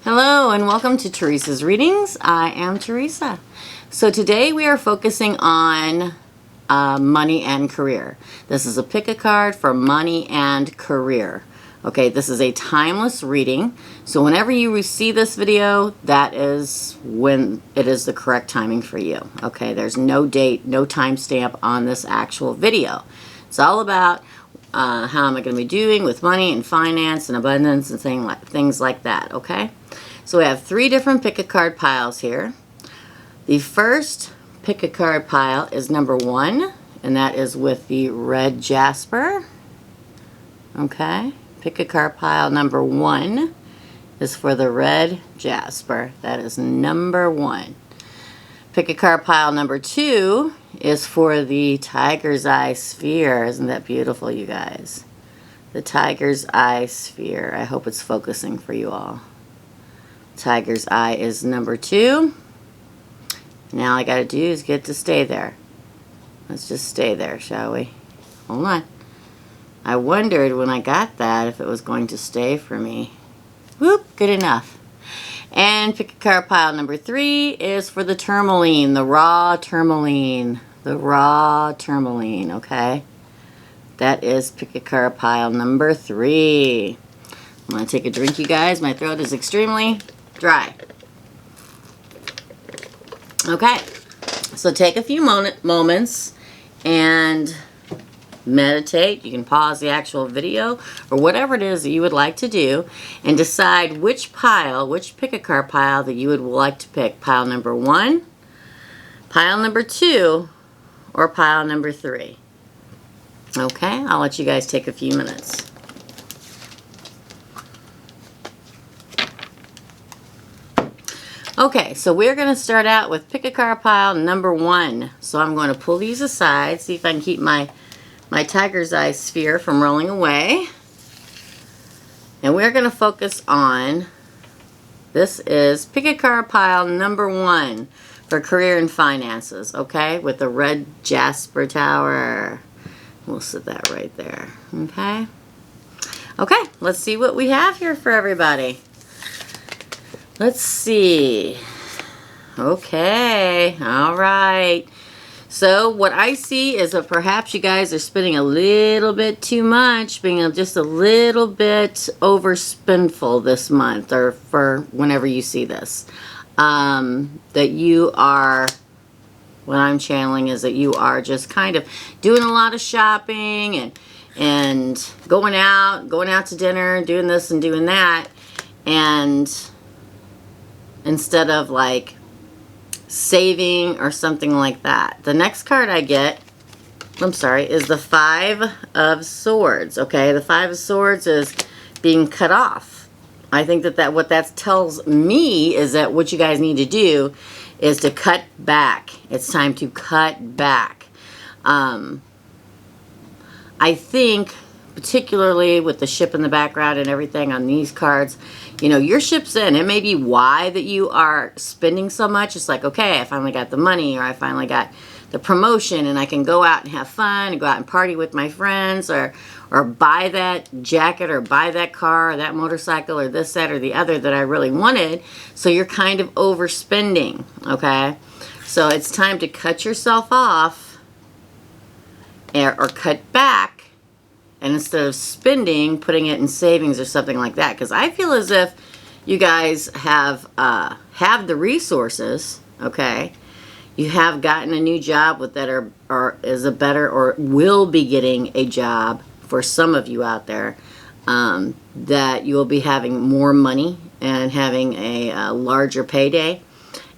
Hello and welcome to Teresa's Readings. I am Teresa. So today we are focusing on money and career. This is a pick a card for money and career. Okay, this is a timeless reading. So whenever you see this video, that is when it is the correct timing for you. Okay, there's no date, no timestamp on this actual video. It's all about how am I going to be doing with money and finance and abundance and things like that, okay? So we have 3 different pick-a-card piles here. The first pick-a-card pile is number 1, and that is with the red jasper, okay? Pick-a-card pile number 1 is for the red jasper. That is number 1. Pick-a-card pile number 2 is for the tiger's eye sphere. Isn't that beautiful, you guys? The tiger's eye sphere. I hope it's focusing for you all. Tiger's eye is number 2. Now all I gotta do is get to stay there. Let's just stay there, shall we? Hold on. I wondered when I got that if it was going to stay for me. Whoop, good enough. And pick a card pile number 3 is for the tourmaline, the raw tourmaline. The raw tourmaline, okay? That is pick a card pile number 3. I'm going to take a drink, you guys. My throat is extremely dry. Okay, so take a few moments and meditate. You can pause the actual video or whatever it is that you would like to do and decide which pile, which pick-a-card pile that you would like to pick. Pile number 1, pile number 2, or pile number 3. Okay, I'll let you guys take a few minutes. Okay, so we're going to start out with pick-a-card pile number 1. So I'm going to pull these aside, see if I can keep my tiger's eye sphere from rolling away. And we're going to focus on, this is pick-a-card pile number 1 for career and finances, okay, with the red jasper tower. We'll set that right there, okay? Okay, let's see what we have here for everybody. Let's see. Okay, all right. So what I see is that perhaps you guys are spending a little bit too much, being just a little bit overspendful this month or for whenever you see this. That you are, what I'm channeling is that you are just kind of doing a lot of shopping and going out to dinner, doing this and doing that, and instead of like saving or something like that. The next card I get, I'm sorry, is the 5 of Swords, okay? The 5 of Swords is being cut off. I think that what that tells me is that what you guys need to do is to cut back. It's time to cut back. I think, particularly with the ship in the background and everything on these cards, you know, your ship's in. It may be why that you are spending so much. It's like, okay, I finally got the money, or I finally got the promotion, and I can go out and have fun and go out and party with my friends, or buy that jacket, or buy that car, or that motorcycle, or this, that, or the other that I really wanted. So you're kind of overspending, okay? So it's time to cut yourself off or cut back. And instead of spending, putting it in savings or something like that. Because I feel as if you guys have the resources, okay? You have gotten a new job with that or is a better or will be getting a job for some of you out there. That you will be having more money and having a larger payday.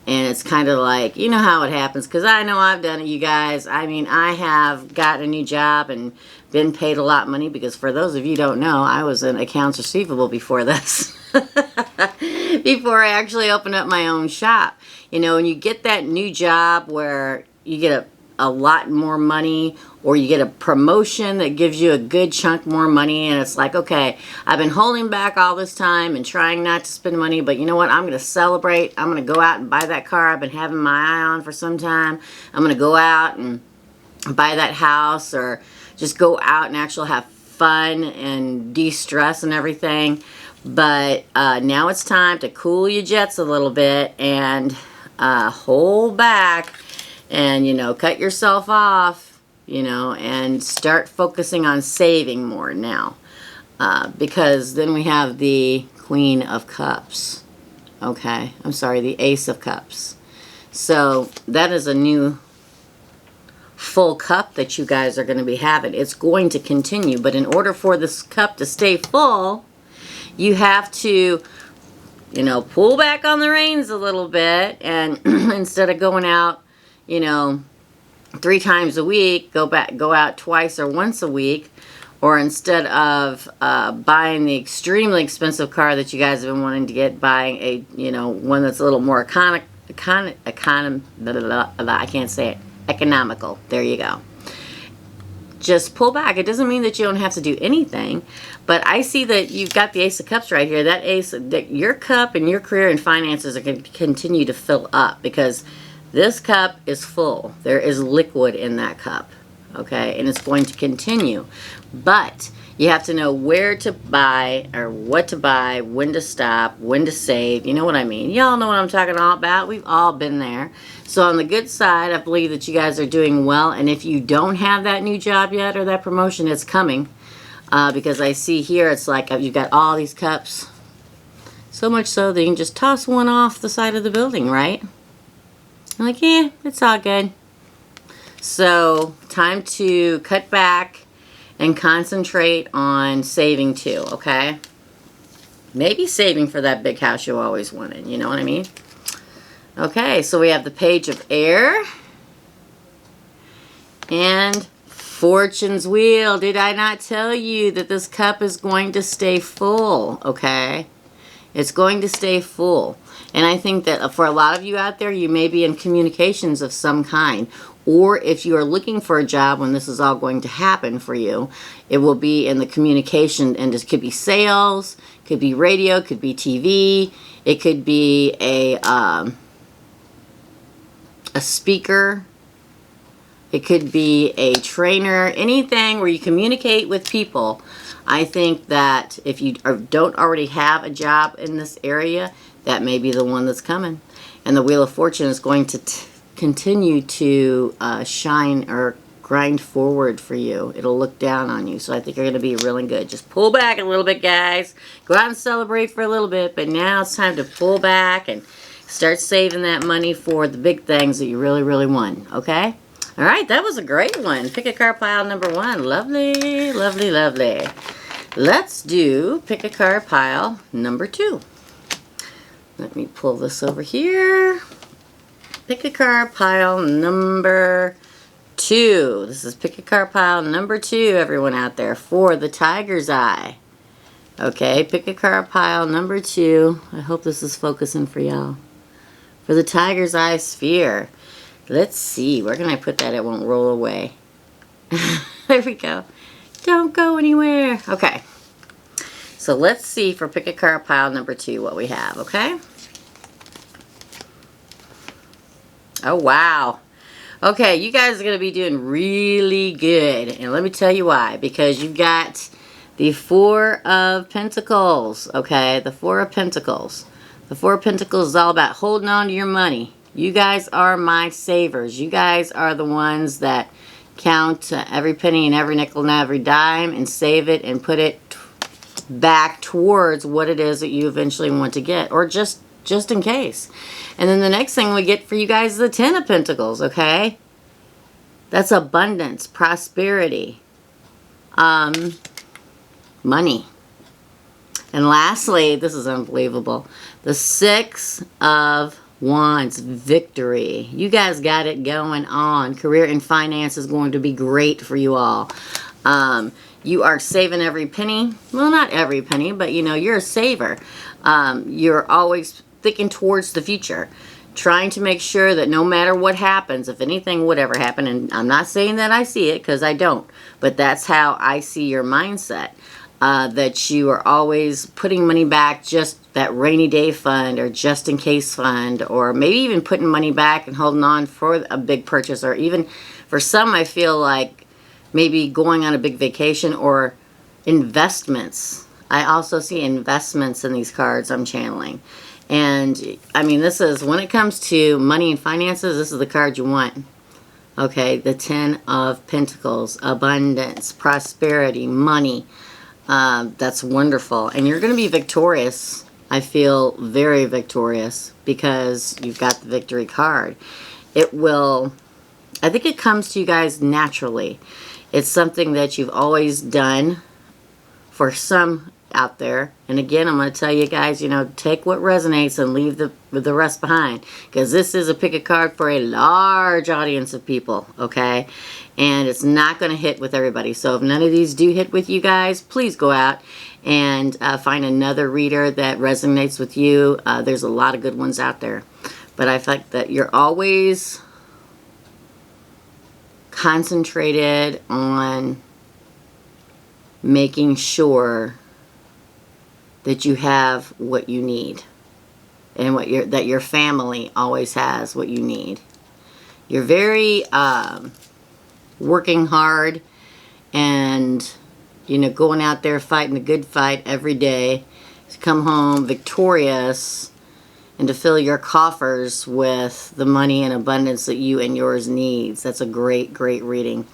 And it's kind of like, you know how it happens, because I know I've done it, you guys. I mean, I have got a new job and been paid a lot of money, because for those of you who don't know, I was in accounts receivable before this. Before I actually opened up my own shop. You know, and you get that new job where you get a lot more money, or you get a promotion that gives you a good chunk more money, and it's like, okay, I've been holding back all this time and trying not to spend money, but you know what, I'm going to celebrate. I'm going to go out and buy that car I've been having my eye on for some time. I'm going to go out and buy that house, or just go out and actually have fun and de-stress and everything. But now it's time to cool your jets a little bit and hold back and, cut yourself off, and start focusing on saving more now. Because then we have the Queen of Cups. Okay, I'm sorry, the Ace of Cups. So that is a new full cup that you guys are going to be having. It's going to continue, but in order for this cup to stay full, you have to, pull back on the reins a little bit, and instead of going out, 3 times a week, go out twice or once a week, or instead of buying the extremely expensive car that you guys have been wanting to get, buying a, one that's a little more I can't say it, economical. There you go. Just pull back. It doesn't mean that you don't have to do anything, but I see that you've got the Ace of Cups right here. That Ace, that your cup and your career and finances are going to continue to fill up because this cup is full. There is liquid in that cup, okay, and it's going to continue. But you have to know where to buy or what to buy, when to stop, when to save. You know what I mean? Y'all know what I'm talking all about. We've all been there. So on the good side, I believe that you guys are doing well. And if you don't have that new job yet or that promotion, it's coming. Because I see here, it's like you've got all these cups. So much so that you can just toss one off the side of the building, right? I'm like, yeah, it's all good. So time to cut back and concentrate on saving too, okay? Maybe saving for that big house you always wanted, you know what I mean? Okay, so we have the Page of Air and Fortune's Wheel. Did I not tell you that this cup is going to stay full, okay? It's going to stay full. And I think that for a lot of you out there, you may be in communications of some kind. Or if you are looking for a job when this is all going to happen for you, it will be in the communication, and it could be sales, could be radio, could be TV, it could be a speaker, it could be a trainer, anything where you communicate with people. I think that if you don't already have a job in this area, that may be the one that's coming. And the Wheel of Fortune is going to continue to shine or grind forward for you. It'll look down on you. So I think you're going to be really good. Just pull back a little bit, guys. Go out and celebrate for a little bit. But now it's time to pull back and start saving that money for the big things that you really, really want. Okay? All right. That was a great one. Pick a card pile number 1. Lovely, lovely, lovely. Let's do pick a card pile number 2. Let me pull this over here. Pick a card pile number 2. This is pick a card pile number 2, everyone out there, for the Tiger's Eye. Okay, pick a card pile number 2. I hope this is focusing for y'all. For the Tiger's Eye sphere. Let's see. Where can I put that? It won't roll away. There we go. Don't go anywhere. Okay. So let's see for pick a card pile number 2 what we have, okay? Oh, wow. Okay, you guys are going to be doing really good. And let me tell you why. Because you've got the 4 of Pentacles, okay? The 4 of Pentacles. The 4 of Pentacles is all about holding on to your money. You guys are my savers. You guys are the ones that count every penny and every nickel and every dime and save it and put it back towards what it is that you eventually want to get, or just in case. And then the next thing we get for you guys is the 10 of Pentacles, okay? That's abundance, prosperity, money. And lastly, this is unbelievable, the 6 of Wands, victory. You guys got it going on. Career and finance is going to be great for you all. You are saving every penny. Well, not every penny, but you know, you're a saver. You're always thinking towards the future, trying to make sure that no matter what happens, if anything would ever happen, and I'm not saying that I see it because I don't, but that's how I see your mindset, that you are always putting money back, just that rainy day fund or just in case fund, or maybe even putting money back and holding on for a big purchase, or even for some, I feel like maybe going on a big vacation or investments. I also see investments in these cards I'm channeling. And I mean, this is, when it comes to money and finances, this is the card you want. Okay, the 10 of Pentacles, abundance, prosperity, money. That's wonderful. And you're going to be victorious. I feel very victorious because you've got the victory card. It will, I think it comes to you guys naturally. It's something that you've always done for some out there. And again, I'm going to tell you guys, you know, take what resonates and leave the rest behind. Because this is a pick a card for a large audience of people, okay? And it's not going to hit with everybody. So if none of these do hit with you guys, please go out and find another reader that resonates with you. There's a lot of good ones out there. But I think that you're always concentrated on making sure that you have what you need, and that your family always has what you need. You're very working hard, and you know, going out there fighting a good fight every day to come home victorious and to fill your coffers with the money and abundance that you and yours needs. That's a great, great reading.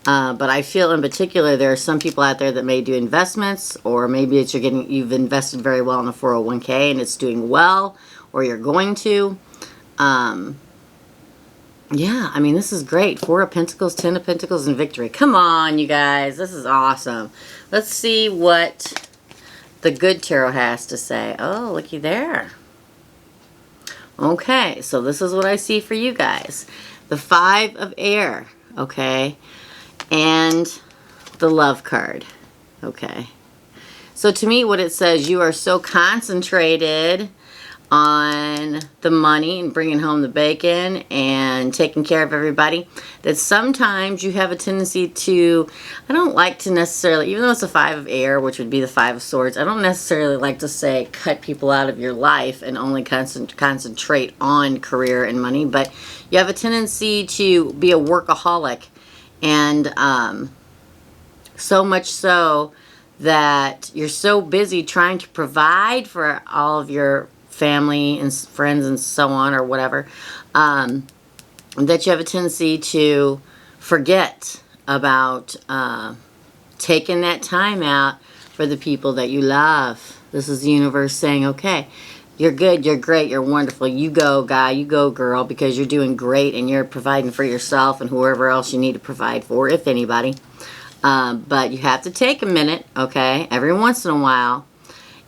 But I feel in particular there are some people out there that may do investments, or maybe it's you've invested very well in a 401k and it's doing well, or you're going to. Yeah, I mean, this is great. 4 of Pentacles, 10 of Pentacles, and victory. Come on, you guys. This is awesome. Let's see what the good tarot has to say. Oh, looky there. Okay, so this is what I see for you guys. The 5 of air, okay? And the love card. Okay. So to me, what it says, you are so concentrated on the money and bringing home the bacon and taking care of everybody that sometimes you have a tendency to, I don't like to necessarily, even though it's a 5 of air, which would be the 5 of swords, I don't necessarily like to say cut people out of your life and only concentrate on career and money, but you have a tendency to be a workaholic. And so much so that you're so busy trying to provide for all of your family and friends and so on, or whatever, that you have a tendency to forget about taking that time out for the people that you love. This is the universe saying, okay, you're good, you're great, you're wonderful. You go, guy, you go, girl, because you're doing great and you're providing for yourself and whoever else you need to provide for, if anybody. But you have to take a minute, okay, every once in a while,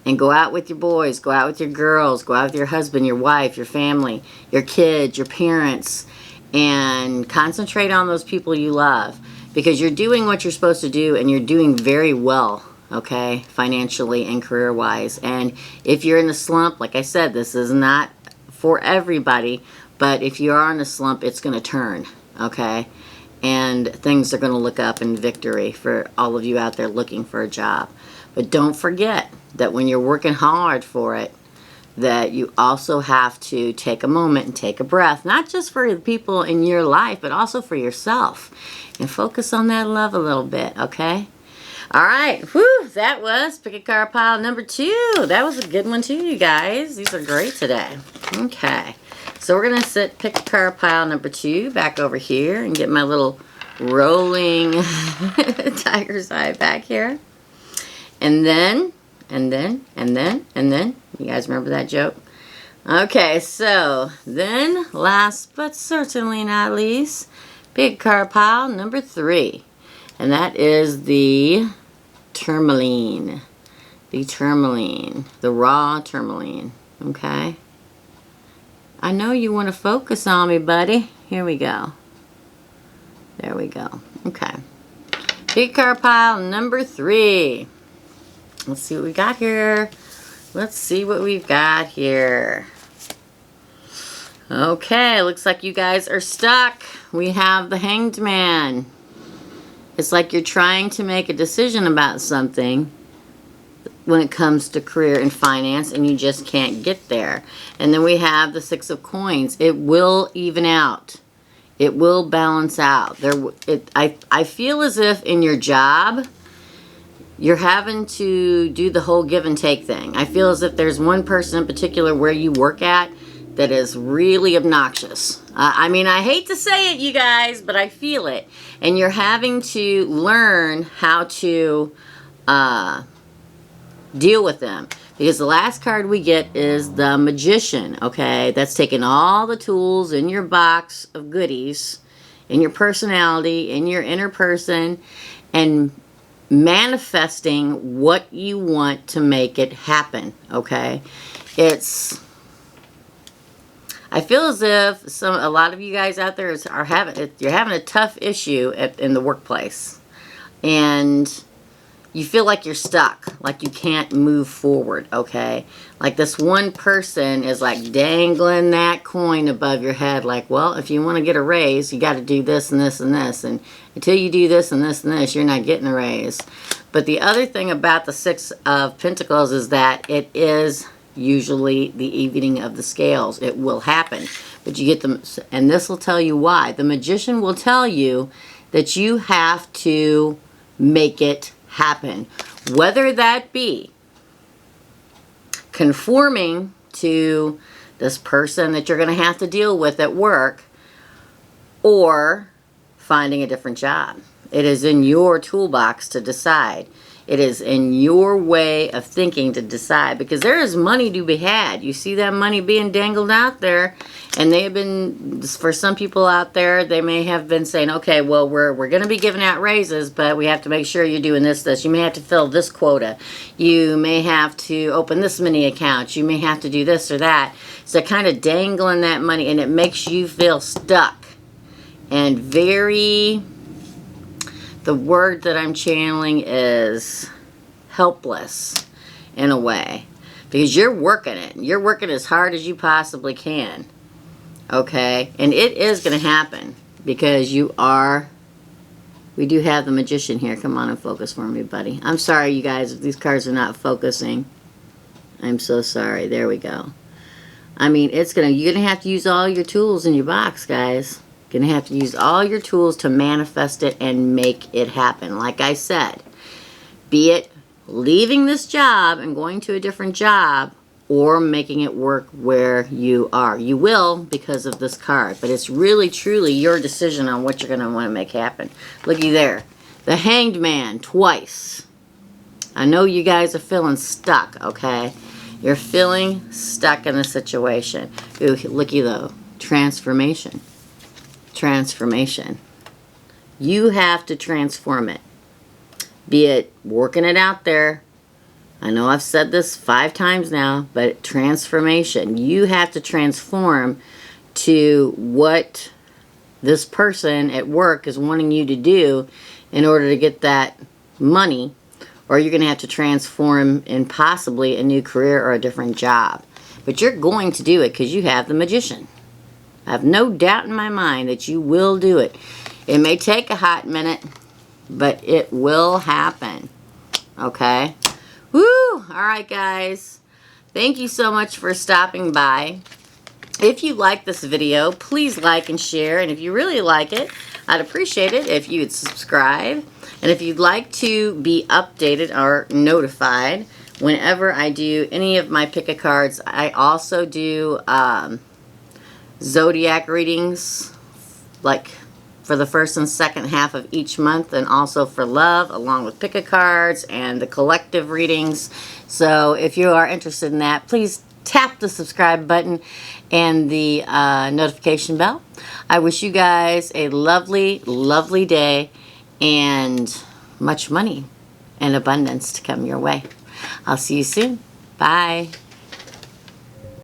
and go out with your boys, go out with your girls, go out with your husband, your wife, your family, your kids, your parents, and concentrate on those people you love, because you're doing what you're supposed to do and you're doing very well. Okay, financially and career-wise. And if you're in a slump, like I said, this is not for everybody, but if you are in a slump, it's going to turn, okay? And things are going to look up in victory for all of you out there looking for a job. But don't forget that when you're working hard for it, that you also have to take a moment and take a breath, not just for the people in your life, but also for yourself. And focus on that love a little bit, okay? All right, whew, that was pick a card pile number 2. That was a good one too, you guys. These are great today. Okay, so we're going to pick a card pile number 2 back over here and get my little rolling tiger's eye back here. And then, you guys remember that joke? Okay, so then, last but certainly not least, pick card pile number 3. And that is the tourmaline. The raw tourmaline. Okay? I know you want to focus on me, buddy. Here we go. There we go. Okay. Pick card pile number 3. Let's see what we got here. Let's see what we've got here. Okay, looks like you guys are stuck. We have the Hanged Man. It's like you're trying to make a decision about something when it comes to career and finance, and you just can't get there. And then we have the 6 of Coins. It will even out. It will balance out. I feel as if in your job, you're having to do the whole give and take thing. I feel as if there's one person in particular where you work at that is really obnoxious. I mean, I hate to say it, you guys, but I feel it. And you're having to learn how to deal with them. Because the last card we get is the Magician, okay? That's taking all the tools in your box of goodies, in your personality, in your inner person, and manifesting what you want to make it happen, okay? I feel as if a lot of you guys out there you're having a tough issue in the workplace, and you feel like you're stuck, like you can't move forward, okay? Like this one person is like dangling that coin above your head, like, well, if you want to get a raise, you got to do this and this and this, and until you do this and this and this, you're not getting a raise. But the other thing about the Six of Pentacles is that it is usually the evening of the scales. It will happen, but you get them, and this will tell you why. The Magician will tell you that you have to make it happen, whether that be conforming to this person that you're going to have to deal with at work, or finding a different job. It is in your toolbox to decide. It is in your way of thinking to decide, because there is money to be had. You see that money being dangled out there, and they have been, for some people out there, they may have been saying, okay, well, we're going to be giving out raises, but we have to make sure you're doing this. You may have to fill this quota. You may have to open this many accounts. You may have to do this or that. So kind of dangling that money, and it makes you feel stuck and the word that I'm channeling is helpless in a way, because you're working it. You're working as hard as you possibly can, okay? And it is going to happen, because we do have the Magician here. Come on and focus for me, buddy. I'm sorry, you guys, if these cards are not focusing. I'm so sorry. There we go. I mean, you're going to have to use all your tools in your box, guys. You're going to have to use all your tools to manifest it and make it happen. Like I said, be it leaving this job and going to a different job, or making it work where you are. You will, because of this card, but it's really truly your decision on what you're going to want to make happen. Looky there, the Hanged Man twice. I know you guys are feeling stuck, okay? You're feeling stuck in a situation. Ooh, looky though, transformation. Transformation. You have to transform it. Be it working it out there. I know I've said this 5 times now, but transformation. You have to transform to what this person at work is wanting you to do in order to get that money, or you're going to have to transform in possibly a new career or a different job. But you're going to do it because you have the Magician. I have no doubt in my mind that you will do it. It may take a hot minute, but it will happen. Okay? Woo! Alright, guys. Thank you so much for stopping by. If you like this video, please like and share. And if you really like it, I'd appreciate it if you would subscribe. And if you'd like to be updated or notified whenever I do any of my pick a cards, I also do zodiac readings, like for the first and second half of each month, and also for love, along with pick a cards and the collective readings. So if you are interested in that, please tap the subscribe button and the notification bell. I wish you guys a lovely, lovely day, and much money and abundance to come your way. I'll see you soon. Bye.